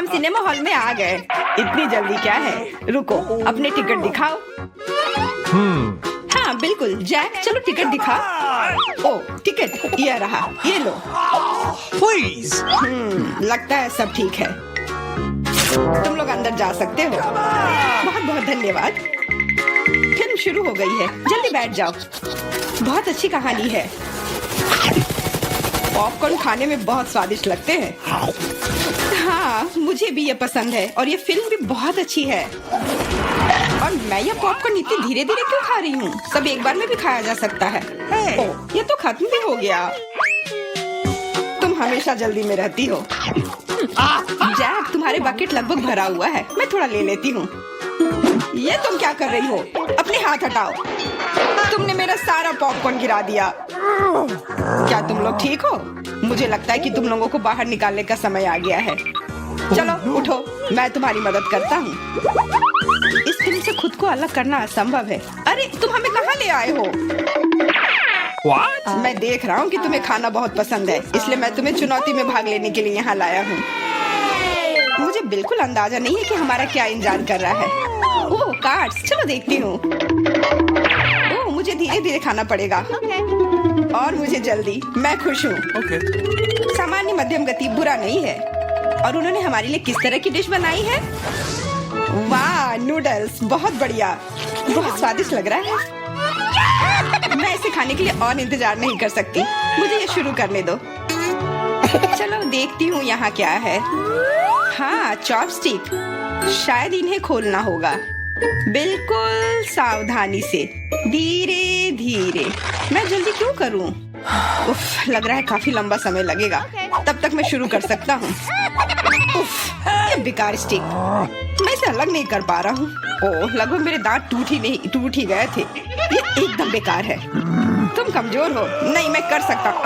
हम cinema hall में आ गए। इतनी जल्दी क्या है? रुको, अपने टिकट दिखाओ। हाँ बिल्कुल जैक, चलो टिकट दिखा। ओ टिकट ये रहा, ये लो। Please. लगता है सब ठीक है, तुम लोग अंदर जा सकते हो। बहुत बहुत धन्यवाद। फिल्म शुरू हो गई है, जल्दी बैठ जाओ। बहुत अच्छी कहानी है। पॉपकॉर्न खाने में बहुत स्वादिष्ट लगते हैं। हाँ मुझे भी ये पसंद है और ये फिल्म भी बहुत अच्छी है। और मैं ये पॉपकॉर्न इतनी धीरे धीरे क्यों खा रही हूँ? सब एक बार में भी खाया जा सकता है। ओह, ये तो खत्म भी हो गया। तुम हमेशा जल्दी में रहती हो। जैक, तुम्हारे बकेट लगभग भरा हुआ है, मैं थोड़ा ले लेती हूँ। ये तुम क्या कर रही हो? अपने हाथ हटाओ। तुमने मेरा सारा पॉपकॉर्न गिरा दिया। क्या तुम लोग ठीक हो? मुझे लगता है कि तुम लोगों को बाहर निकालने का समय आ गया है। चलो उठो, मैं तुम्हारी मदद करता हूँ। इस फिल्म से खुद को अलग करना असंभव है। अरे तुम हमें कहाँ ले आए हो? What? मैं देख रहा हूँ कि तुम्हें खाना बहुत पसंद है, इसलिए मैं तुम्हें चुनौती में भाग लेने के लिए यहाँ लाया हूँ। मुझे बिल्कुल अंदाजा नहीं है कि हमारा क्या इंतजार कर रहा है। ओह कार्ड्स, चलो देखती हूँ। ओह मुझे धीरे धीरे खाना पड़ेगा। और मुझे जल्दी, मैं खुश हूँ। Okay. सामान्य मध्यम गति बुरा नहीं है। और उन्होंने हमारे लिए किस तरह की डिश बनाई है? वाह नूडल्स, बहुत बढ़िया, बहुत स्वादिष्ट लग रहा है। मैं इसे खाने के लिए और इंतजार नहीं कर सकती। मुझे ये शुरू करने दो। चलो देखती हूँ यहाँ क्या है। हाँ चॉपस्टिक, शायद इन्हें खोलना होगा। बिल्कुल सावधानी से, धीरे धीरे। मैं जल्दी क्यों करूँ? उफ, लग रहा है काफी लंबा समय लगेगा। तब तक मैं शुरू कर सकता हूँ। उफ, ये बेकार स्टिक, मैं इसे अलग नहीं कर पा रहा हूँ। ओह, लगभग मेरे दांत टूट ही गए थे। ये एकदम बेकार है। तुम कमजोर हो। नहीं, मैं कर सकता हूँ।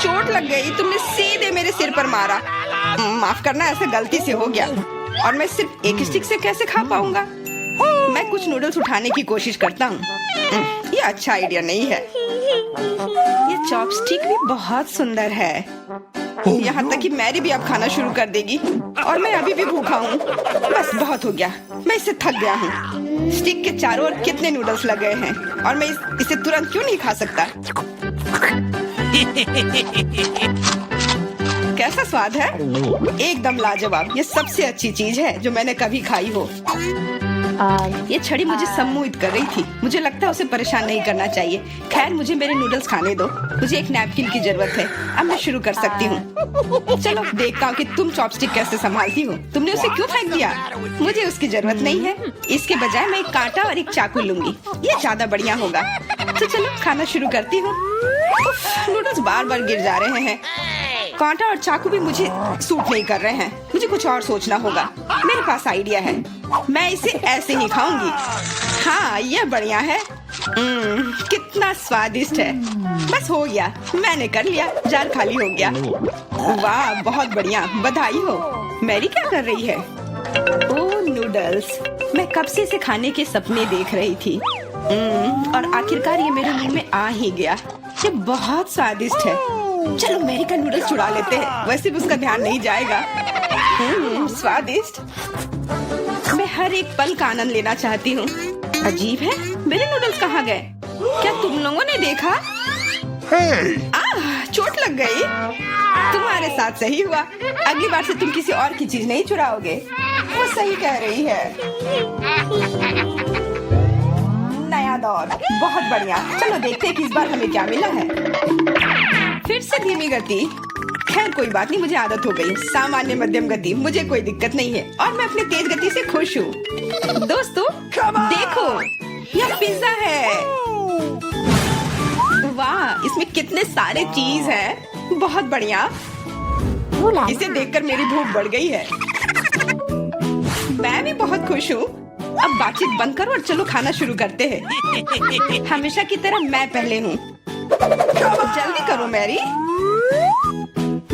चोट लग गई, तुमने सीधे मेरे सिर पर मारा। माफ करना, ऐसे गलती से हो गया। और मैं सिर्फ एक स्टिक से कैसे खा पाऊंगा? मैं कुछ नूडल्स उठाने की कोशिश करता हूँ। ये अच्छा आइडिया नहीं है। ये चॉपस्टिक भी बहुत सुंदर है। यहाँ तक कि मैरी भी अब खाना शुरू कर देगी और मैं अभी भी भूखा हूँ। बस बहुत हो गया, मैं इससे थक गया हूँ। स्टिक के चारों ओर कितने नूडल्स लगे हैं और मैं इसे तुरंत क्यों नहीं खा सकता? कैसा स्वाद है? एकदम लाजवाब। ये सबसे अच्छी चीज है जो मैंने कभी खाई हो। ये छड़ी मुझे सम्मोहित कर रही थी। मुझे लगता है उसे परेशान नहीं करना चाहिए। खैर, मुझे मेरे नूडल्स खाने दो। मुझे एक नैपकिन की जरूरत है। अब मैं शुरू कर सकती हूँ। चलो देखता हूँ कि तुम चॉपस्टिक कैसे संभालती हो। तुमने उसे क्यों फेंक दिया? मुझे उसकी जरूरत नहीं है। इसके बजाय मैं एक कांटा और एक चाकू लूंगी। ये ज्यादा बढ़िया होगा। तो चलो खाना शुरू करती हूँ। नूडल्स बार बार गिर जा रहे हैं। कांटा और चाकू भी मुझे सूट नहीं कर रहे हैं। मुझे कुछ और सोचना होगा। मेरे पास आइडिया है। मैं इसे ऐसे ही खाऊंगी। हाँ, यह बढ़िया है। कितना स्वादिष्ट है। बस हो गया, मैंने कर लिया। जार खाली हो गया। वाह, बहुत बढ़िया, बधाई हो। मैरी क्या कर रही है? ओह नूडल्स, मैं कब से इसे खाने के सपने देख रही थी। और आखिरकार ये मेरे मुंह में आ ही गया। ये बहुत स्वादिष्ट है। चलो मैरी का नूडल्स चुरा लेते हैं, वैसे भी उसका ध्यान नहीं जाएगा। स्वादिष्ट। मैं हर एक पल का आनंद लेना चाहती हूँ। अजीब है, मेरे नूडल्स कहाँ गए? क्या तुम लोगों ने देखा? चोट लग गई। तुम्हारे साथ सही हुआ। अगली बार से तुम किसी और की चीज नहीं चुराओगे। वो सही कह रही है। नया दौर, बहुत बढ़िया। चलो देखते हैं कि इस बार हमें क्या मिला है। फिर से धीमी गति। खैर कोई बात नहीं, मुझे आदत हो गई। सामान्य मध्यम गति, मुझे कोई दिक्कत नहीं है और मैं अपनी तेज गति से खुश हूँ। दोस्तों देखो, यह पिज्जा है। वाह, इसमें कितने सारे चीज हैं। बहुत बढ़िया। इसे देखकर मेरी भूख बढ़ गई है। मैं भी बहुत खुश हूँ। अब बातचीत बंद करो और चलो खाना शुरू करते हैं। हमेशा की तरह मैं पहले हूँ। जल्दी करो मैरी।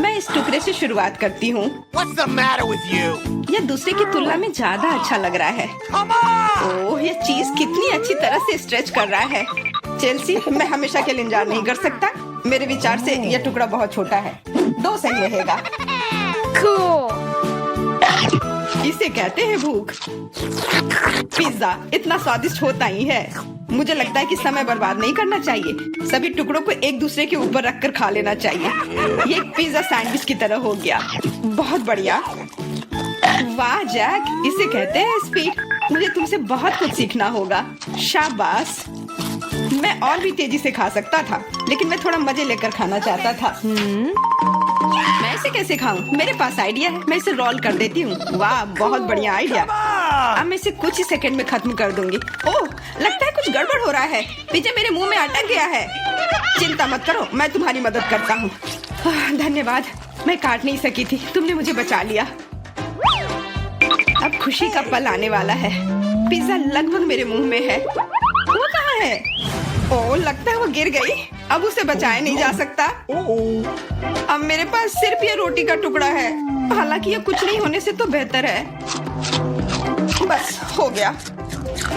मैं इस टुकड़े से शुरुआत करती हूँ। What's the matter with you? यह दूसरे की तुलना में ज्यादा अच्छा लग रहा है। Come on! ओह, यह चीज कितनी अच्छी तरह से स्ट्रेच कर रहा है। चेल्सी, मैं हमेशा के लिए इंतजार नहीं कर सकता। मेरे विचार से यह टुकड़ा बहुत छोटा है। 2 सही रहेगा। Cool. इसे कहते हैं भूख। पिज्जा इतना स्वादिष्ट होता ही है। मुझे लगता है कि समय बर्बाद नहीं करना चाहिए। सभी टुकड़ों को एक दूसरे के ऊपर रखकर खा लेना चाहिए। ये एक पिज्जा सैंडविच की तरह हो गया। बहुत बढ़िया। वाह जैक, इसे कहते हैं स्पीड। मुझे तुमसे बहुत कुछ सीखना होगा। शाबाश। मैं और भी तेजी से खा सकता था, लेकिन मैं थोड़ा मजे लेकर खाना चाहता था। मैं इसे कैसे खाऊं? मेरे पास आइडिया है। मैं इसे रोल कर देती हूँ। वाह, बहुत बढ़िया आइडिया। अब मैं इसे कुछ ही सेकंड में खत्म कर दूंगी। ओह, लगता है कुछ गड़बड़ हो रहा है। पिज्जा मेरे मुंह में अटक गया है। चिंता मत करो, मैं तुम्हारी मदद करता हूँ। धन्यवाद। मैं काट नहीं सकी थी, तुमने मुझे बचा लिया। अब खुशी का पल आने वाला है। पिज्जा लगभग मेरे मुंह में है। वो कहाँ है? ओह, लगता है वो गिर गई। अब उसे बचाया नहीं जा सकता। अब मेरे पास सिर्फ ये रोटी का टुकड़ा है। हालांकि ये कुछ नहीं होने से तो बेहतर है। बस हो गया,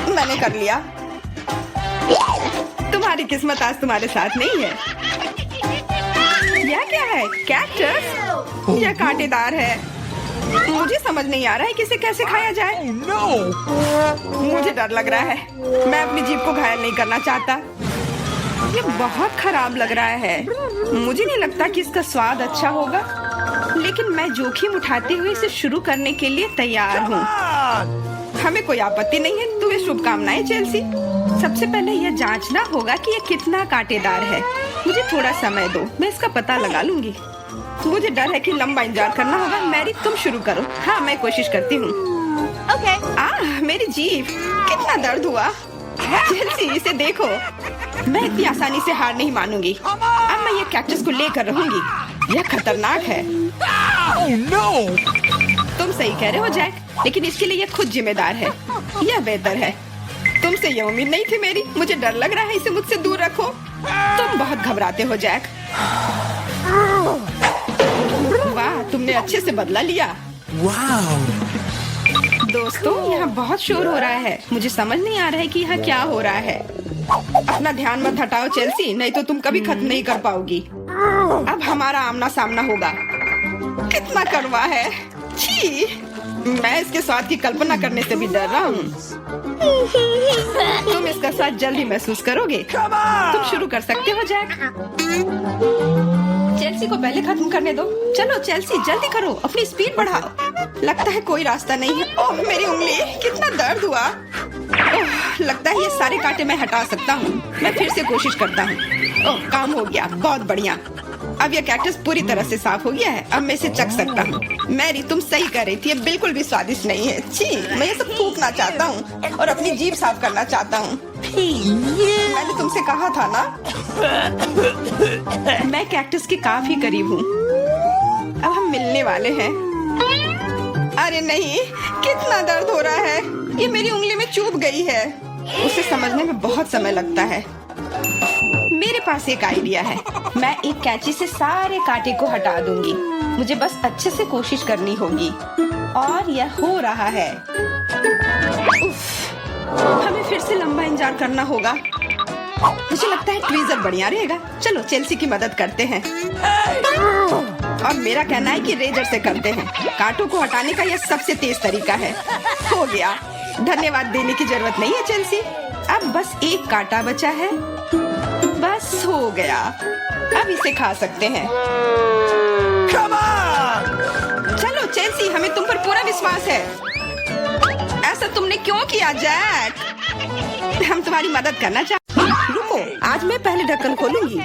मैंने कर लिया। तुम्हारी किस्मत आज तुम्हारे साथ नहीं है। यह क्या है? कैक्टस? यह कांटेदार है। मुझे समझ नहीं आ रहा है कि इसे कैसे खाया जाए। Oh, no. मुझे डर लग रहा है। मैं अपनी जीभ को घायल नहीं करना चाहता। ये बहुत खराब लग रहा है। मुझे नहीं लगता कि इसका स्वाद अच्छा होगा, लेकिन मैं जोखिम उठाते हुए इसे शुरू करने के लिए तैयार हूँ। हमें कोई आपत्ति नहीं है। तुम्हें शुभकामनाएं चेल्सी। सबसे पहले यह जांचना होगा कि यह कितना कांटेदार है। मुझे थोड़ा समय दो, मैं इसका पता लगा लूंगी। मुझे डर है कि लंबा इंतजार करना होगा। मैरी, तुम शुरू करो। हाँ, मैं कोशिश करती हूँ। Okay. मेरी जीभ, कितना दर्द हुआ। चेल्सी, इसे देखो। मैं इतनी आसानी से हार नहीं मानूंगी। अब मैं ये कैक्टस को लेकर रहूंगी। यह खतरनाक है। Oh, no. तुम सही कह रहे हो जैक, लेकिन इसके लिए यह खुद जिम्मेदार है। यह बेहतर है। तुमसे यह उम्मीद नहीं थी मेरी। मुझे डर लग रहा है। इसे मुझसे दूर रखो। तुम बहुत घबराते हो जैक। वाह, तुमने अच्छे से बदला लिया। Wow. दोस्तों, यहाँ बहुत शोर हो रहा है। मुझे समझ नहीं आ रहा है कि यहाँ क्या हो रहा है। अपना ध्यान मत हटाओ चेल्सी, नहीं तो तुम कभी खत्म नहीं कर पाओगी। अब हमारा आमना सामना होगा। कितना कड़वा है। छी, मैं इसके स्वाद की कल्पना करने से भी डर रहा हूँ। तुम इसका स्वाद जल्दी महसूस करोगे। तुम शुरू कर सकते हो जैक। चेल्सी को पहले खत्म करने दो। चलो चेल्सी, जल्दी करो, अपनी स्पीड बढ़ाओ। लगता है कोई रास्ता नहीं है। ओह, मेरी उंगली, कितना दर्द हुआ। ओह, लगता है ये सारे कांटे मैं हटा सकता हूँ। मैं फिर से कोशिश करता हूँ। ओह, काम हो गया, बहुत बढ़िया। अब यह कैक्टस पूरी तरह से साफ हो गया है। अब मैं इसे चख सकता हूँ। मैरी, तुम सही कर रही थी। ये बिल्कुल भी स्वादिष्ट नहीं है। छी, मैं ये सब थूकना चाहता हूँ और अपनी जीभ साफ करना चाहता हूँ। मैंने तुमसे कहा था ना। मैं कैक्टस के काफी करीब हूँ। अब हम मिलने वाले हैं। अरे नहीं, कितना दर्द हो रहा है। ये मेरी उंगली में चुभ गई है। उसे समझने में बहुत समय लगता है। मेरे पास एक आइडिया है। मैं एक कैंची से सारे कांटे को हटा दूंगी। मुझे बस अच्छे से कोशिश करनी होगी। और यह हो रहा है। उफ, हमें फिर से लंबा इंतजार करना होगा। मुझे लगता है ट्वीजर बढ़िया रहेगा। चलो चेल्सी की मदद करते हैं। और मेरा कहना है कि रेजर से करते हैं। कांटों को हटाने का यह सबसे तेज तरीका है। हो गया। धन्यवाद देने की जरूरत नहीं है चेल्सी। अब बस एक कांटा बचा है। बस हो गया। अब इसे खा सकते हैं। Come on. चलो चेल्सी, हमें तुम पर पूरा विश्वास है। ऐसा तुमने क्यों किया जैक? हम तुम्हारी मदद करना चाहते हैं। रुको, आज मैं पहले ढक्कन खोलूंगी।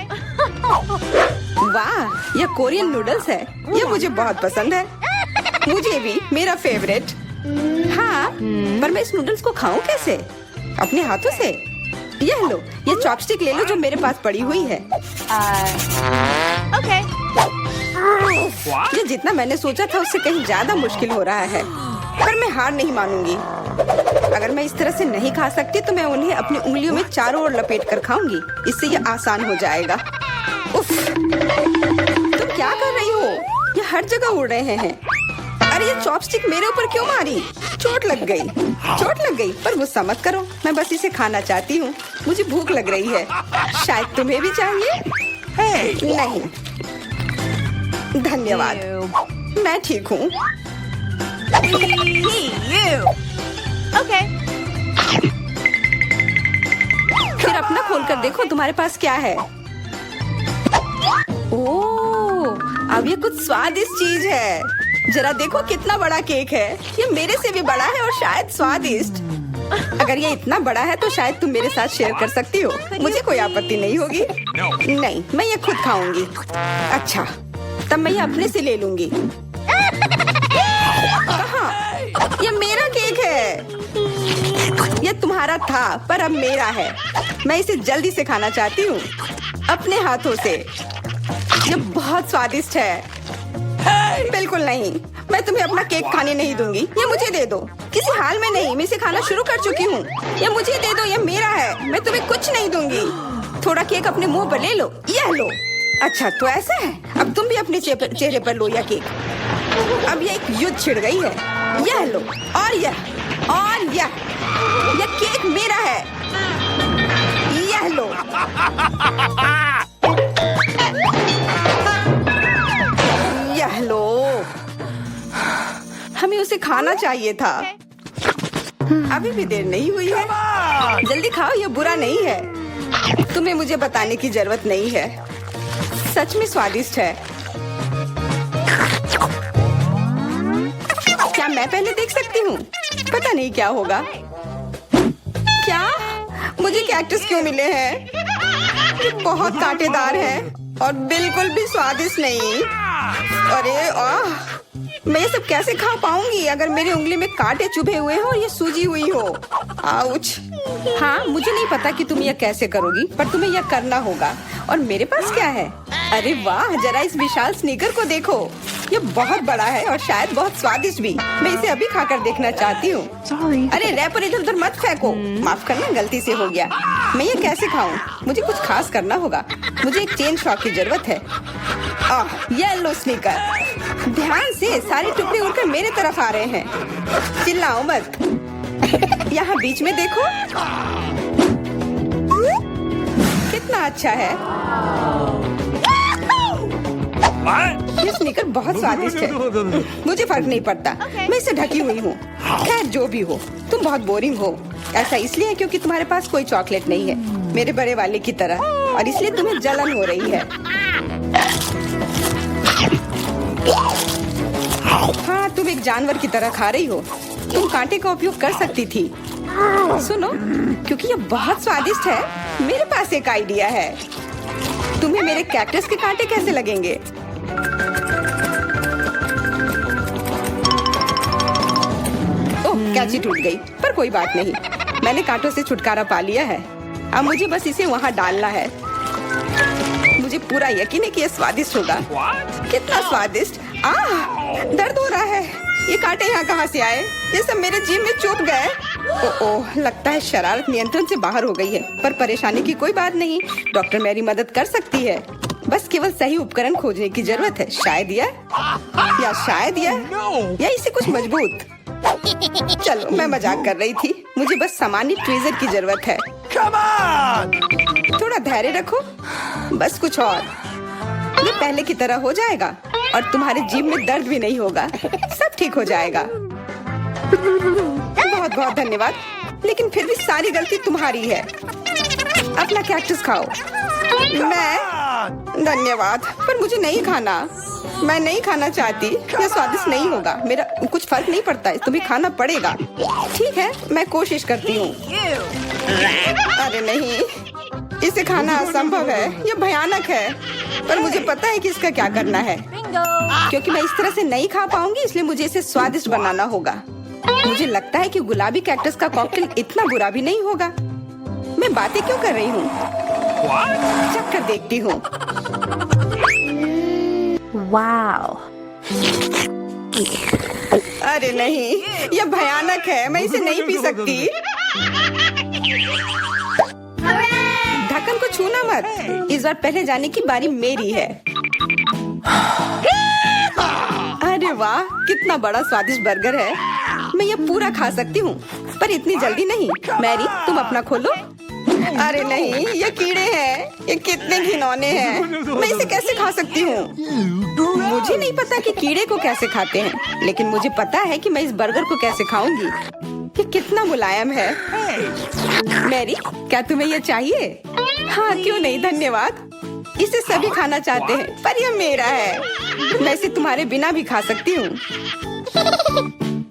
वाह, यह कोरियन नूडल्स है। यह मुझे बहुत पसंद है। मुझे भी, मेरा फेवरेट। हाँ, पर मैं इस नूडल्स को खाऊं कैसे? अपने हाथों से? यह लो, ये चॉपस्टिक ले लो जो मेरे पास पड़ी हुई है। Okay. ये जितना मैंने सोचा था उससे कहीं ज्यादा मुश्किल हो रहा है। पर मैं हार नहीं मानूंगी। अगर मैं इस तरह से नहीं खा सकती तो मैं उन्हें अपनी उंगलियों में चारों ओर लपेट कर खाऊंगी। इससे ये आसान हो जाएगा। उफ, तुम क्या कर रही हो? ये हर जगह उड़ रहे हैं। अरे ये चॉपस्टिक मेरे ऊपर क्यों मारी? चोट लग गई। पर गुस्सा मत करो, मैं बस इसे खाना चाहती हूँ। मुझे भूख लग रही है। शायद तुम्हें भी चाहिए? नहीं, धन्यवाद। मैं ठीक हूँ। Hey, you. Okay. फिर अपना खोल कर देखो तुम्हारे पास क्या है। ओह, अब ये कुछ स्वादिष्ट चीज है। जरा देखो कितना बड़ा केक है। ये मेरे से भी बड़ा है और शायद स्वादिष्ट। अगर ये इतना बड़ा है तो शायद तुम मेरे साथ शेयर कर सकती हो। मुझे कोई आपत्ति नहीं होगी। नहीं, मैं ये खुद खाऊंगी। अच्छा, तब मैं ये अपने से ले लूंगी। कहाँ? ये मेरा केक है। ये तुम्हारा था पर अब मेरा है। मैं इसे जल्दी से खाना चाहती हूँ अपने हाथों से। ये बहुत स्वादिष्ट है। बिल्कुल नहीं, मैं तुम्हें अपना केक खाने नहीं दूंगी। ये मुझे दे दो। किसी हाल में नहीं, मैं इसे खाना शुरू कर चुकी हूँ। ये मुझे दे दो, ये मेरा है। मैं तुम्हें कुछ नहीं दूंगी। थोड़ा केक अपने मुंह पर ले लो। यह लो। अच्छा, तो ऐसा है। अब तुम भी अपने चेहरे पर लो यह केक। अब ये एक युद्ध छिड़ गई है। यह लो और यह केक मेरा है। यह लो। यह लो। हमें उसे खाना चाहिए था। अभी भी देर नहीं हुई है। जल्दी खाओ, यह बुरा नहीं है। तुम्हें मुझे बताने की जरूरत नहीं है। सच में स्वादिष्ट है। क्या मैं पहले देख सकती हूँ? पता नहीं क्या होगा। क्या मुझे कैक्टस क्यों मिले हैं? ये बहुत कांटेदार है और बिल्कुल भी स्वादिष्ट नहीं। अरे मैं ये सब कैसे खा पाऊंगी अगर मेरी उंगली में कांटे चुभे हुए हो और ये सूजी हुई हो। आउच। हाँ, मुझे नहीं पता कि तुम यह कैसे करोगी, पर तुम्हें यह करना होगा। और मेरे पास क्या है? अरे वाह, जरा इस विशाल स्नीकर को देखो। ये बहुत बड़ा है और शायद बहुत स्वादिष्ट भी। मैं इसे अभी खाकर देखना चाहती हूँ। अरे रैपर इधर उधर मत फेंको। माफ करना, गलती से हो गया। मैं ये कैसे खाऊं? मुझे कुछ खास करना होगा। मुझे एक चेन शॉक की जरूरत है। Yellow sneaker. ध्यान से, सारे टुकड़े उड़कर मेरे तरफ आ रहे हैं। चिल्लाओ मत। यहाँ बीच में देखो, कितना अच्छा है। ये स्नीकर बहुत स्वादिष्ट है। मुझे फर्क नहीं पड़ता, मैं इसे ढकी हुई हूँ। खैर जो भी हो, तुम बहुत बोरिंग हो। ऐसा इसलिए है क्योंकि तुम्हारे पास कोई चॉकलेट नहीं है, मेरे बड़े वाले की तरह, और इसलिए तुम्हें जलन हो रही है। हाँ, तुम एक जानवर की तरह खा रही हो। तुम कांटे का उपयोग कर सकती थी। सुनो, क्योंकि ये बहुत स्वादिष्ट है, मेरे पास एक आइडिया है। तुम्हें मेरे कैक्टस के कांटे कैसे लगेंगे? ओह, कैंची टूट गई, पर कोई बात नहीं। मैंने कांटों से छुटकारा पा लिया है। अब मुझे बस इसे वहाँ डालना है। मुझे पूरा यकीन है कि यह स्वादिष्ट होगा। कितना स्वादिष्ट। दर्द हो रहा है। ये कांटे यहाँ कहाँ से आए? ये सब मेरे जीभ में चुभ गए। ओह, लगता है शरारत नियंत्रण से बाहर हो गई है, पर परेशानी की कोई बात नहीं। डॉक्टर मेरी मदद कर सकती है। बस केवल सही उपकरण खोजने की जरूरत है। शायद या इसे कुछ मजबूत। चलो, मैं मजाक कर रही थी। मुझे बस सामान्य ट्वीजर की जरूरत है। थोड़ा धैर्य रखो, बस कुछ और। ये पहले की तरह हो जाएगा और तुम्हारे जीभ में दर्द भी नहीं होगा। सब ठीक हो जाएगा। बहुत बहुत धन्यवाद, लेकिन फिर भी सारी गलती तुम्हारी है। अपना कैक्टस खाओ। मैं धन्यवाद, पर मुझे नहीं खाना। मैं नहीं खाना चाहती। यह स्वादिष्ट नहीं होगा। मेरा कुछ फर्क नहीं पड़ता, तुम्हें खाना पड़ेगा। ठीक है, मैं कोशिश करती हूँ। अरे नहीं, इसे खाना असंभव है। यह भयानक है, पर मुझे पता है कि इसका क्या करना है। क्योंकि मैं इस तरह से नहीं खा पाऊंगी, इसलिए मुझे इसे स्वादिष्ट बनाना होगा। मुझे लगता है कि गुलाबी कैक्टस का कॉकटेल इतना बुरा भी नहीं होगा। मैं बातें क्यों कर रही हूँ? चख कर देखती हूँ। Wow. अरे नहीं, यह भयानक है। मैं इसे नहीं पी सकती। ढक्कन को छूना मत। इस बार पहले जाने की बारी मेरी है। अरे वाह, कितना बड़ा स्वादिष्ट बर्गर है। मैं ये पूरा खा सकती हूँ, पर इतनी जल्दी नहीं। मैरी, तुम अपना खोलो। अरे नहीं, ये कीड़े हैं। ये कितने घिनौने हैं। मैं इसे कैसे खा सकती हूँ? मुझे नहीं पता कि कीड़े को कैसे खाते हैं, लेकिन मुझे पता है कि मैं इस बर्गर को कैसे खाऊंगी। ये कितना मुलायम है। मैरी, क्या तुम्हें ये चाहिए? हाँ, क्यों नहीं, धन्यवाद। इसे सभी खाना चाहते हैं, पर यह मेरा है। मैं इसे तुम्हारे बिना भी खा सकती हूँ।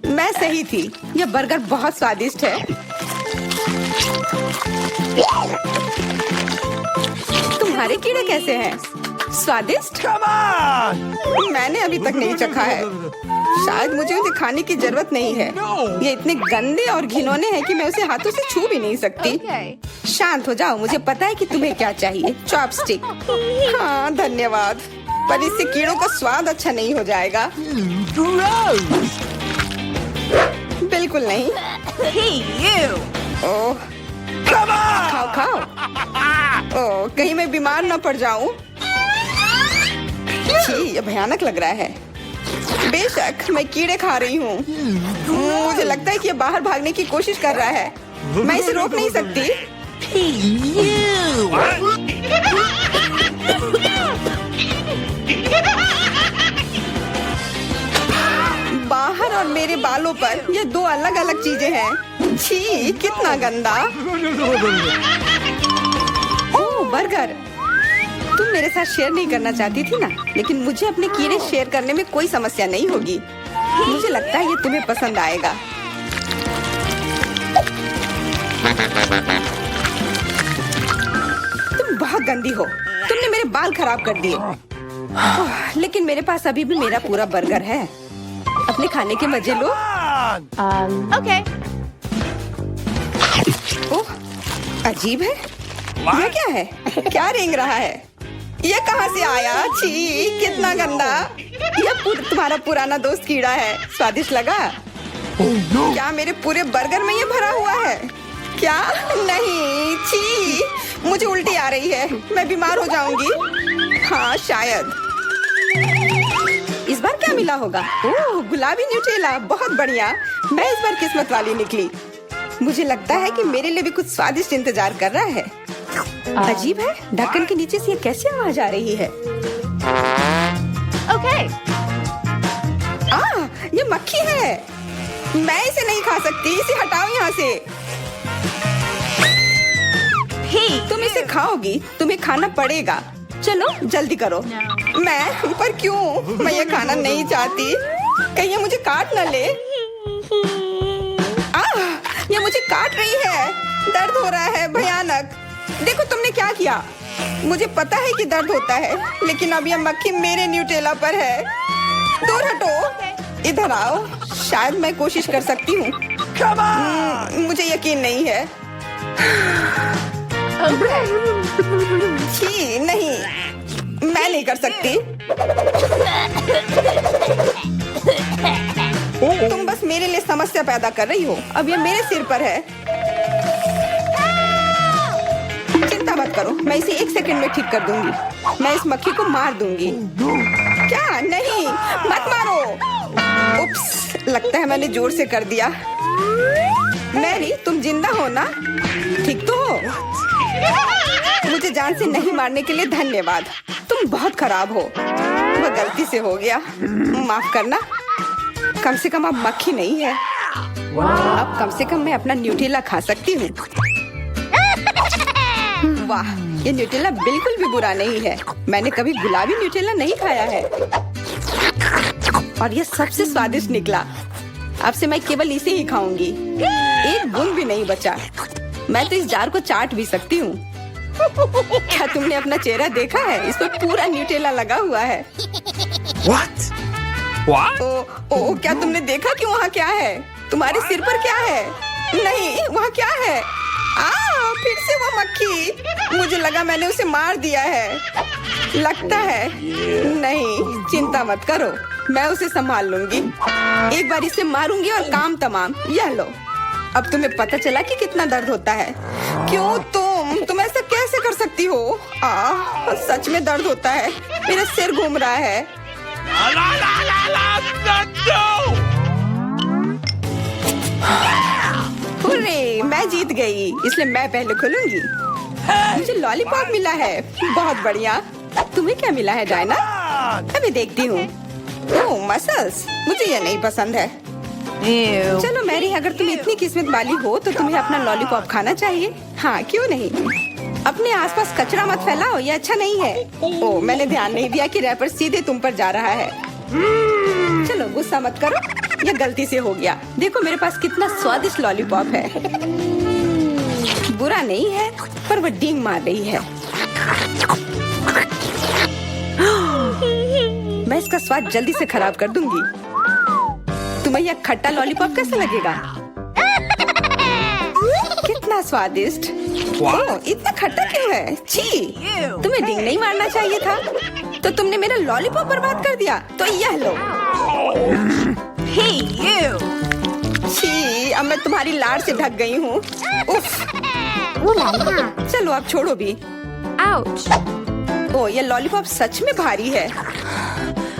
मैं सही थी, यह बर्गर बहुत स्वादिष्ट है। तुम्हारे कीड़े कैसे हैं? स्वादिष्ट? Come on! मैंने अभी तक नहीं चखा है। शायद मुझे उसे खाने की जरूरत नहीं है। ये इतने गंदे और घिनौने हैं कि मैं उसे हाथों से छू भी नहीं सकती। Okay. शांत हो जाओ, मुझे पता है कि तुम्हें क्या चाहिए। चॉपस्टिक। हाँ, धन्यवाद। पर इससे कीड़ों का स्वाद अच्छा नहीं हो जाएगा। Gross! बिल्कुल नहीं। Hey, you! Oh, Come on! खाओ खाओ। ओह, कहीं मैं बीमार न पड़ जाऊं। छी, ये भयानक लग रहा है। बेशक मैं कीड़े खा रही हूँ। मुझे लगता है कि ये बाहर भागने की कोशिश कर रहा है। मैं इसे रोक नहीं सकती। बाहर और मेरे बालों पर ये दो अलग अलग चीजें हैं। छी, कितना गंदा। ओह, बर्गर। तुम मेरे साथ शेयर नहीं करना चाहती थी ना, लेकिन मुझे अपने कीड़े शेयर करने में कोई समस्या नहीं होगी। मुझे लगता है ये तुम्हें पसंद आएगा। तुम बहुत गंदी हो। तुमने मेरे बाल खराब कर दिए। ओह, लेकिन मेरे पास अभी भी मेरा पूरा बर्गर है। अपने खाने के मजे लो। Come on! Okay. ओह, अजीब है। यह क्या है? क्या रेंग रहा है? ये कहाँ से आया? छी, कितना गंदा। यह तुम्हारा पुराना दोस्त कीड़ा है। स्वादिष्ट लगा? Oh no! क्या मेरे पूरे बर्गर में ये भरा हुआ है? क्या? नहीं, छी, मुझे उल्टी आ रही है। मैं बीमार हो जाऊंगी। हाँ, शायद। इस बार क्या मिला होगा? ओह, गुलाबी न्यूटेला, बहुत बढ़िया। मैं इस बार किस्मत वाली निकली। मुझे लगता है कि मेरे लिए भी कुछ स्वादिष्ट इंतजार कर रहा है। अजीब है, ढक्कन के नीचे से ये कैसी आवाज आ रही है? Okay. ये मक्खी है। मैं इसे नहीं खा सकती। इसे हटाओ यहाँ से। Hey, तुम इसे खाओगी, तुम्हें खाना पड़ेगा। चलो जल्दी करो। No. मैं पर क्यों? मैं ये खाना नहीं चाहती। कहीं ये मुझे काट न ले। ये मुझे काट रही है। दर्द हो रहा है, भयानक। देखो तुमने क्या किया। मुझे पता है कि दर्द होता है, लेकिन अब यह मक्खी मेरे न्यूटेला पर है। दूर हटो। इधर आओ। शायद मैं कोशिश कर सकती हूँ। Come on! मुझे यकीन नहीं है। छी, नहीं, मैं नहीं कर सकती। तुम बस मेरे लिए समस्या पैदा कर रही हो। अब ये मेरे सिर पर है। चिंता मत करो, मैं इसे 1 सेकंड में ठीक कर दूंगी। मैं इस मक्खी को मार दूंगी। क्या? नहीं, मत मारो। उप्स, लगता है मैंने जोर से कर दिया। मैरी, तुम जिंदा हो ना? ठीक तो हो? मुझे जान से नहीं मारने के लिए धन्यवाद। तुम बहुत खराब हो। वह गलती से हो गया, माफ करना। कम से कम अब मक्खी नहीं है। अब कम से कम मैं अपना न्यूटेला खा सकती हूँ। वाह, ये न्यूटेला बिल्कुल भी बुरा नहीं है। मैंने कभी गुलाबी न्यूटेला नहीं खाया है और ये सबसे स्वादिष्ट निकला। अब से मैं केवल इसे ही खाऊंगी। एक बूंद भी नहीं बचा। मैं तो इस जार को चाट भी सकती हूँ। क्या तुमने अपना चेहरा देखा है? इस पर पूरा न्यूटेला लगा हुआ है। What? What? ओ, क्या तुमने देखा कि वहाँ क्या है? तुम्हारे सिर पर क्या है? नहीं, वहाँ क्या है? फिर से वो मक्खी। मुझे लगा मैंने उसे मार दिया है। लगता है नहीं, चिंता मत करो, मैं उसे संभाल लूंगी। एक बार इसे मारूंगी और काम तमाम। यह लो, अब तुम्हें पता चला कि कितना दर्द होता है। क्यों तुम ऐसा कैसे कर सकती हो? सच में दर्द होता है। मेरा सिर घूम रहा है। No! हुर्रे! मैं जीत गई, इसलिए मैं पहले खोलूंगी। मुझे लॉलीपॉप मिला है, बहुत बढ़िया। तुम्हें क्या मिला है डायना? अभी देखती हूँ। ओह मसल्स, मुझे ये नहीं पसंद है। Ew. चलो मैरी, अगर तुम इतनी किस्मत वाली हो तो तुम्हें अपना लॉलीपॉप खाना चाहिए। हाँ क्यों नहीं। अपने आसपास कचरा मत फैलाओ, ये अच्छा नहीं है। ओह मैंने ध्यान नहीं दिया कि रैपर सीधे तुम पर जा रहा है। चलो गुस्सा मत करो, ये गलती से हो गया। देखो मेरे पास कितना स्वादिष्ट लॉलीपॉप है। बुरा नहीं है, पर वो डींग मार रही है। मैं इसका स्वाद जल्दी से खराब कर दूंगी। तुम्हें यह खट्टा लॉलीपॉप कैसा लगेगा? कितना स्वादिष्ट। ओह, इतना खट्टा क्यों है? छी, तुम्हें डींग नहीं मारना चाहिए था। तो तुमने मेरा लॉलीपॉप बर्बाद कर दिया। तो यह लो। Hey, you. छी, अब मैं तुम्हारी लाड़ से ढक गई हूँ। उफ। चलो अब छोड़ो भी। Ouch. ओह, ये लॉलीपॉप सच में भारी है।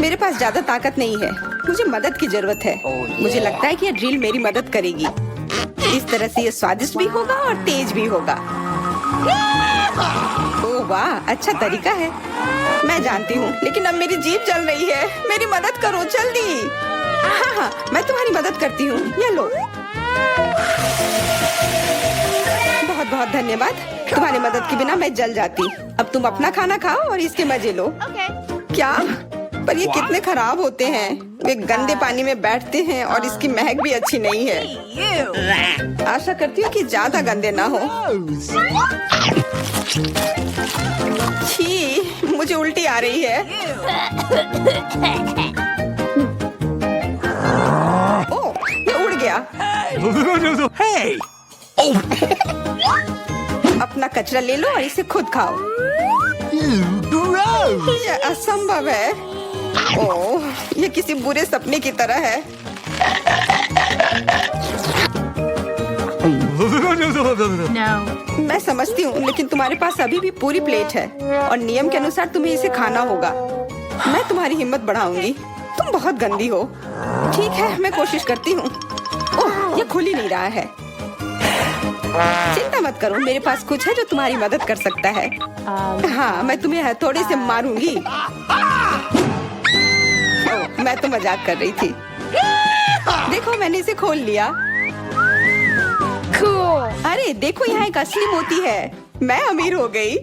मेरे पास ज्यादा ताकत नहीं है, मुझे मदद की जरूरत है। मुझे लगता है कि ये ड्रिल मेरी मदद करेगी। इस तरह से ये स्वादिष्ट भी होगा और तेज भी होगा। ओह वाह, अच्छा तरीका है। मैं जानती हूँ, लेकिन अब मेरी जीभ जल रही है। मेरी मदद करो जल्दी। हाँ हाँ, मैं तुम्हारी मदद करती हूँ। ये लो। बहुत बहुत धन्यवाद। तुम्हारी मदद के बिना मैं जल जाती। अब तुम अपना खाना खाओ और इसके मजे लो। Okay. क्या? पर ये कितने खराब होते हैं। वे गंदे पानी में बैठते हैं और इसकी महक भी अच्छी नहीं है। Hey, you. आशा करती हूँ कि ज्यादा गंदे ना हो। छी, मुझे उल्टी आ रही है। ओह, ये उड़ गया। Hey! अपना कचरा ले लो और इसे खुद खाओ। Gross! ये असंभव है। ओह, ये किसी बुरे सपने की तरह है। No. मैं समझती हूँ, लेकिन तुम्हारे पास अभी भी पूरी प्लेट है और नियम के अनुसार तुम्हें इसे खाना होगा। मैं तुम्हारी हिम्मत बढ़ाऊंगी। तुम बहुत गंदी हो। ठीक है, मैं कोशिश करती हूँ। ओह, ये खुल ही नहीं रहा है। चिंता मत करो, मेरे पास कुछ है जो तुम्हारी मदद कर सकता है। हाँ, मैं तुम्हें हथौड़े से मारूंगी। ओह, मैं तो मजाक कर रही थी। देखो, मैंने इसे खोल लिया। Cool. अरे देखो, यहाँ एक असली मोती है। मैं अमीर हो गई।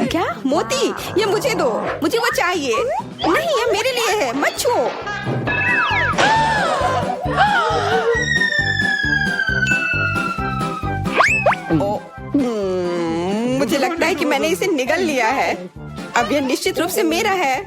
क्या मोती? ये मुझे दो, मुझे वो चाहिए। नहीं, ये मेरे लिए है, मत छुओ। मुझे लगता है कि मैंने इसे निगल लिया है। अब यह निश्चित रूप से मेरा है।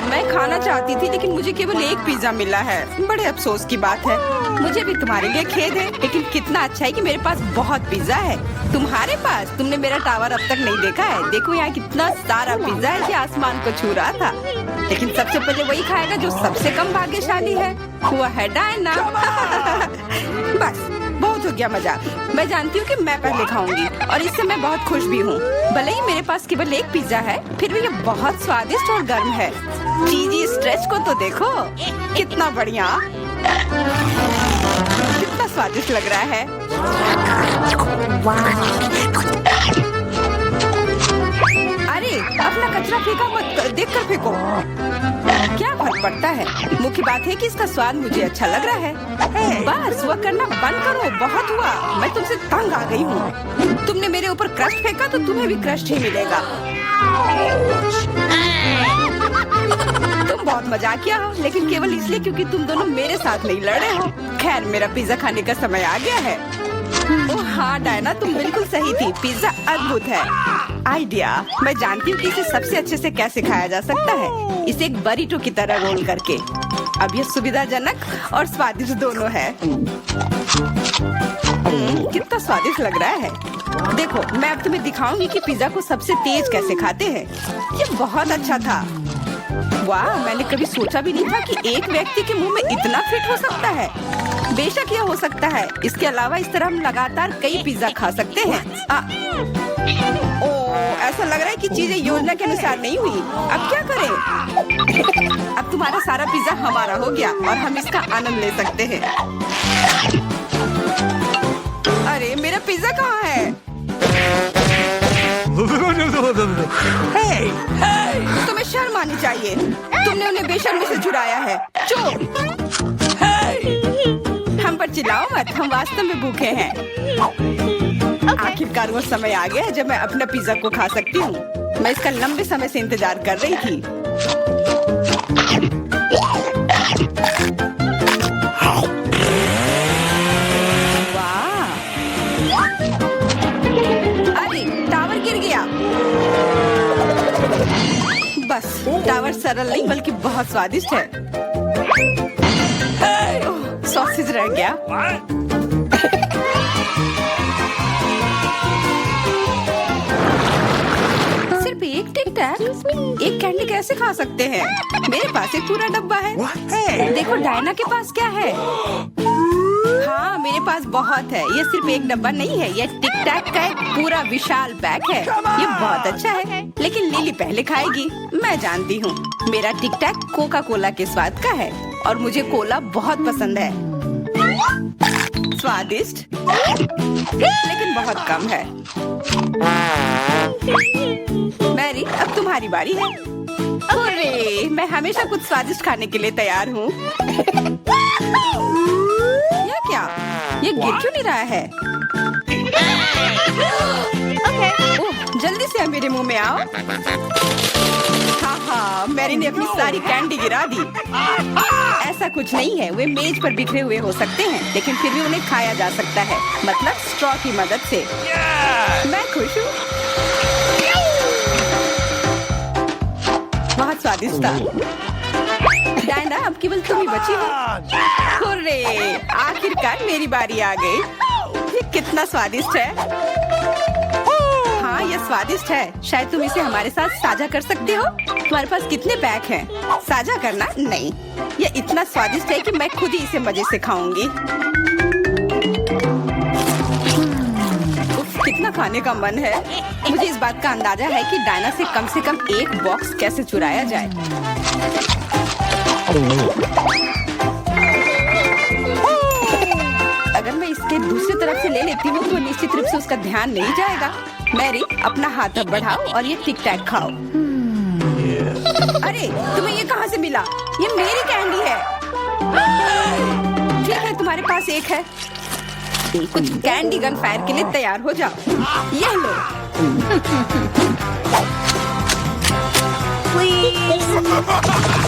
मैं खाना चाहती थी, लेकिन मुझे केवल एक पिज्जा मिला है। बड़े अफसोस की बात है। मुझे भी तुम्हारे लिए खेद है, लेकिन कितना अच्छा है कि मेरे पास बहुत पिज्जा है। तुम्हारे पास? तुमने मेरा टावर अब तक नहीं देखा है। देखो यहाँ कितना सारा पिज्जा है कि आसमान को छू रहा था। लेकिन सबसे पहले वही खाएगा जो सबसे कम भाग्यशाली है। वो है डायना। बस बहुत हो गया मजाक। मैं जानती हूँ कि मैं पहले खाऊंगी और इससे मैं बहुत खुश भी हूँ। भले ही मेरे पास केवल एक पिज्जा है, फिर भी ये बहुत स्वादिष्ट और गर्म है। चीजी स्ट्रेच को तो देखो, कितना बढ़िया, कितना स्वादिष्ट लग रहा है। अरे अपना कचरा फेंका मत, देखकर फेंको। क्या फर्क पड़ता है? मुख्य बात है कि इसका स्वाद मुझे अच्छा लग रहा है। बस वह करना बंद करो, बहुत हुआ। मैं तुमसे तंग आ गई हूँ। तुमने मेरे ऊपर क्रस्ट फेंका तो तुम्हें भी क्रस्ट ही मिलेगा। तुम बहुत मजाकिया हो, लेकिन केवल इसलिए क्योंकि तुम दोनों मेरे साथ नहीं लड़े हो। खैर, मेरा पिज्जा खाने का समय आ गया है। ओह हाँ डायना, तुम बिल्कुल सही थी। पिज्जा अद्भुत है। आइडिया, मैं जानती हूँ कि इसे सबसे अच्छे से कैसे खाया जा सकता है। इसे एक बरीटो की तरह रोल करके। अब यह सुविधाजनक और स्वादिष्ट दोनों है। कितना स्वादिष्ट लग रहा है। देखो, मैं अब तुम्हें दिखाऊंगी कि पिज्जा को सबसे तेज कैसे खाते हैं। ये बहुत अच्छा था। वाह, मैंने कभी सोचा भी नहीं था कि एक व्यक्ति के मुंह में इतना फिट हो सकता है। बेशक यह हो सकता है। इसके अलावा इस तरह हम लगातार कई पिज्जा खा सकते हैं। ओह, ऐसा लग रहा है कि चीजें योजना के अनुसार नहीं हुई। अब क्या करें? अब तुम्हारा सारा पिज्जा हमारा हो गया और हम इसका आनंद ले सकते हैं। अरे मेरा पिज्जा कहाँ है? Hey! Hey! तुम्हें शर्म आनी चाहिए। तुमने उन्हें बेशर्मी से चुराया है। चुप! हम पर चिल्लाओ मत, हम वास्तव में भूखे हैं। आखिरकार वो समय आ गया है जब मैं अपना पिज्जा को खा सकती हूँ। मैं इसका लंबे समय से इंतजार कर रही थी। वाह! अरे टावर गिर गया। बस टावर सरल नहीं बल्कि बहुत स्वादिष्ट है। सॉसेज रह गया। सिर्फ एक टिक टैक, एक कैंडी कैसे खा सकते हैं? मेरे पास एक पूरा डब्बा है। Hey! देखो डायना के पास क्या है? हाँ मेरे पास बहुत है। ये सिर्फ एक डब्बा नहीं है, ये टिक टैक का एक पूरा विशाल पैक है। ये बहुत अच्छा है, लेकिन लिली पहले खाएगी। मैं जानती हूँ मेरा टिक टैक कोका कोला के स्वाद का है और मुझे कोला बहुत पसंद है। स्वादिष्ट लेकिन बहुत कम है। मैरी अब तुम्हारी बारी है। अरे मैं हमेशा कुछ स्वादिष्ट खाने के लिए तैयार हूँ। यह क्या? ये गिर क्यों नहीं रहा है? ओह, जल्दी से मेरे मुंह में आओ। हाँ, मैरी ने अपनी सारी कैंडी गिरा दी। ऐसा कुछ नहीं है, वे मेज पर बिखरे हुए हो सकते हैं, लेकिन फिर भी उन्हें खाया जा सकता है, मतलब स्ट्रॉ की मदद से। मैं खुश हूँ। बहुत स्वादिष्ट था। डायना अब केवल तुम ही बची हो। हुर्रे! आखिरकार मेरी बारी आ गई। ये कितना स्वादिष्ट है। हाँ ये स्वादिष्ट है। शायद तुम इसे हमारे साथ साझा कर सकते हो। तुम्हारे पास कितने पैक हैं? साझा करना नहीं। ये इतना स्वादिष्ट है कि मैं खुद ही इसे मजे से खाऊंगी। उफ, कितना खाने का मन है। मुझे इस बात का अंदाजा है कि डायना से कम एक बॉक्स कैसे चुराया जाए। अगर मैं इसके दूसरी तरफ से ले लेती हूँ तो निश्चित रूप से उसका ध्यान नहीं जाएगा। मैरी अपना हाथ अब बढ़ाओ और ये टिक टैक खाओ। अरे तुम्हें ये कहाँ से मिला? ये मेरी कैंडी है। ठीक है तुम्हारे पास एक है। कुछ कैंडी गन फायर के लिए तैयार हो जाओ। ये लो।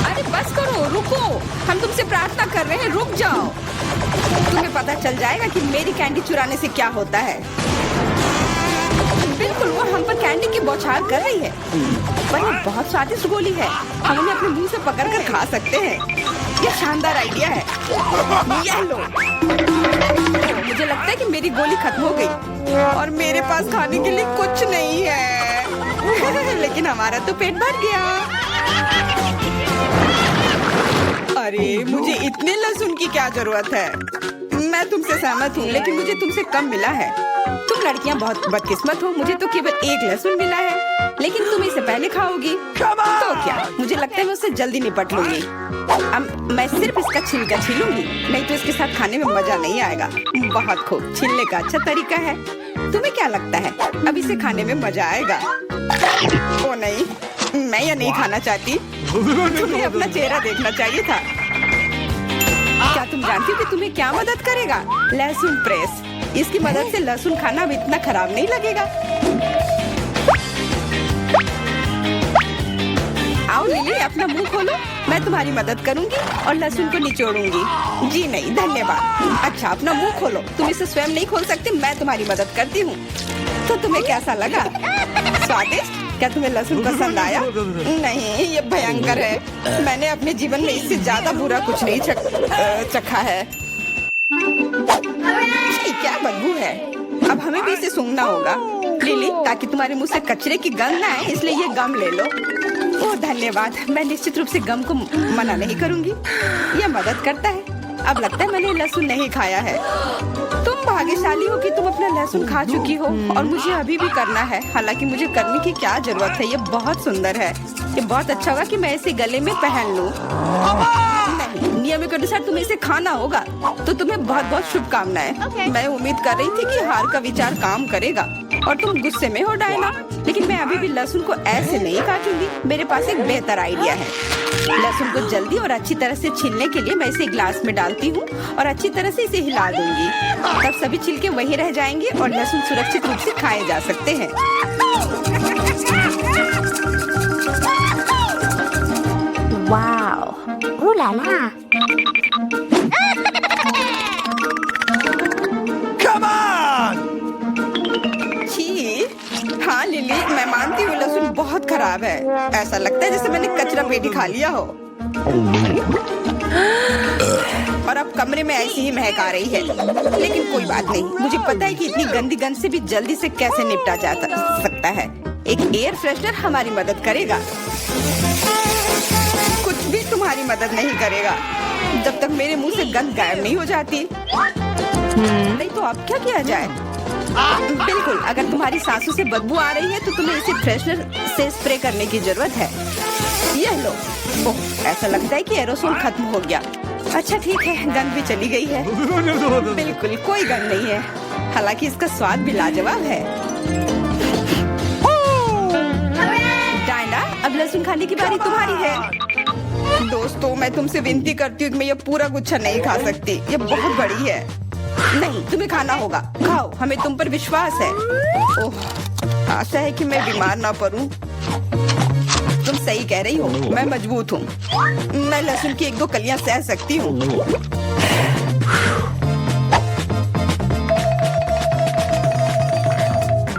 अरे बस करो, रुको। हम तुमसे प्रार्थना कर रहे हैं, रुक जाओ। तुम्हें पता चल जाएगा कि मेरी कैंडी चुराने से क्या होता है। बिल्कुल वो हम पर कैंडी की बौछार कर रही है। पर ये बहुत स्वादिष्ट गोली है। हम उन्हें अपने मुंह से पकड़कर खा सकते हैं। ये शानदार आइडिया है। ये लो। मुझे लगता है कि मेरी गोली खत्म हो गई और मेरे पास खाने के लिए कुछ नहीं है। लेकिन हमारा तो पेट भर गया। अरे मुझे इतने लहसुन की क्या जरूरत है? मैं तुमसे सहमत हूँ, लेकिन मुझे तुमसे कम मिला है। तुम लड़कियाँ बहुत बदकिस्मत हो। मुझे तो केवल एक लहसुन मिला है, लेकिन तुम इसे पहले खाओगी तो क्या? मुझे लगता है मैं उससे जल्दी निपट लूंगी। अब मैं सिर्फ इसका छिलका छीलूंगी, नहीं तो इसके साथ खाने में मजा नहीं आएगा। बहुत खूब, छीलने का अच्छा तरीका है। तुम्हें क्या लगता है अब इसे खाने में मजा आएगा? ओ नहीं, मैं यह नहीं खाना चाहती। तुम्हें अपना चेहरा देखना चाहिए था। क्या तुम जानती हो कि तुम्हें क्या मदद करेगा? लहसुन प्रेस। इसकी मदद से लहसुन खाना अब इतना खराब नहीं लगेगा। आओ लिली, अपना मुंह खोलो। मैं तुम्हारी मदद करूंगी और लहसुन को निचोड़ूंगी। जी नहीं, धन्यवाद। अच्छा, अपना मुंह खोलो। तुम इसे स्वयं नहीं खोल सकती, मैं तुम्हारी मदद करती हूँ। तो तुम्हें कैसा लगा? स्वादिष्ट? क्या तुम्हें लहसुन पसंद आया? नहीं, ये भयंकर है। मैंने अपने जीवन में इससे ज्यादा बुरा कुछ नहीं चखा है। क्या बदबू है। अब हमें भी इसे सूंघना होगा लिली, ताकि तुम्हारे मुंह से कचरे की गंध ना आए, इसलिए ये गम ले लो। ओह धन्यवाद। मैं निश्चित रूप से गम को मना नहीं करूंगी। यह मदद करता है। अब लगता है मैंने लहसुन नहीं खाया है। तुम भाग्यशाली हो कि तुम अपना लहसुन खा चुकी हो और मुझे अभी भी करना है। हालांकि मुझे करने की क्या जरूरत है, ये बहुत सुंदर है। ये बहुत अच्छा होगा कि मैं इसे गले में पहन लूं। नहीं, नियम के अनुसार तुम्हें इसे खाना होगा। तो तुम्हें बहुत बहुत शुभकामनाएं। मैं उम्मीद कर रही थी कि हार का विचार काम करेगा और तुम गुस्से में हो डायना, लेकिन मैं अभी भी लहसुन को ऐसे नहीं काटूंगी। मेरे पास एक बेहतर आइडिया है। लहसुन को जल्दी और अच्छी तरह से छीलने के लिए मैं इसे ग्लास में डालती हूँ और अच्छी तरह से इसे हिला दूंगी। तब सभी छिलके वहीं रह जाएंगे और लहसुन सुरक्षित रूप से खाए जा सकते हैं। Wow. Ooh la la. Come on! छी, हाँ लिली, मैं मानती हूँ लहसुन बहुत खराब है। ऐसा लगता है जैसे मैंने कचरा पेटी खा लिया हो। और अब कमरे में ऐसी ही महक आ रही है। लेकिन कोई बात नहीं, मुझे पता है कि इतनी गंदी गंध से भी जल्दी से कैसे निपटा जा सकता है। एक एयर फ्रेशनर हमारी मदद करेगा। कुछ भी तुम्हारी मदद नहीं करेगा जब तक मेरे मुंह से गंध गायब नहीं हो जाती। नहीं तो अब क्या किया जाए? बिल्कुल, अगर तुम्हारी सांसों से बदबू आ रही है तो तुम्हें इसे फ्रेशनर से स्प्रे करने की जरूरत है। यह लो। ओह, ऐसा लगता है कि एरोसोल खत्म हो गया। अच्छा ठीक है, गंध भी चली गई है। बिल्कुल कोई गंध नहीं है। हालांकि इसका स्वाद भी लाजवाब है। डायना, अब लहसुन खाने की बारी तुम्हारी है। दोस्तों, मैं तुमसे विनती करती हूँ कि मैं ये पूरा गुच्छा नहीं खा सकती। ये बहुत बड़ी है। नहीं, तुम्हें खाना होगा। खाओ, हमें तुम पर विश्वास है। ओह, आशा है कि मैं बीमार ना पड़ूं। तुम सही कह रही हो, मैं मजबूत हूँ। मैं लहसुन की 1-2 कलियां सह सकती हूँ।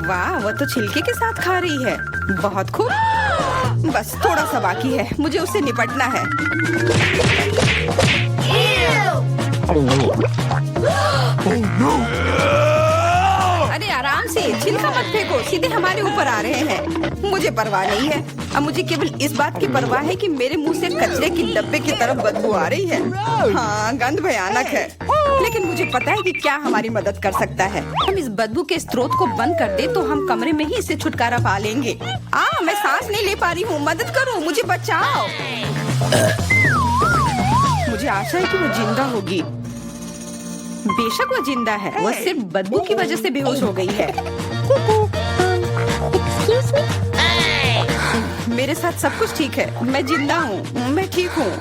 वाह, वो तो छिलके के साथ खा रही है। बहुत खूब। बस थोड़ा सा बाकी है, मुझे उससे निपटना है। अरे आराम से, छिलका मत फेंको, सीधे हमारे ऊपर आ रहे हैं। मुझे परवाह नहीं है। अब मुझे केवल इस बात की परवाह है कि मेरे मुंह से कचरे की डब्बे की तरफ बदबू आ रही है। हाँ, गंध भयानक है, लेकिन मुझे पता है कि क्या हमारी मदद कर सकता है। हम इस बदबू के स्रोत को बंद कर दे तो हम कमरे में ही इससे छुटकारा पा लेंगे। मैं सांस नहीं ले पा रही हूँ, मदद करो, मुझे बचाओ। मुझे आशा है कि वो जिंदा होगी। बेशक वो जिंदा है, वो सिर्फ बदबू की वजह से बेहोश हो गई है। Excuse me? मेरे साथ सब कुछ ठीक है, मैं जिंदा हूँ, मैं ठीक हूँ।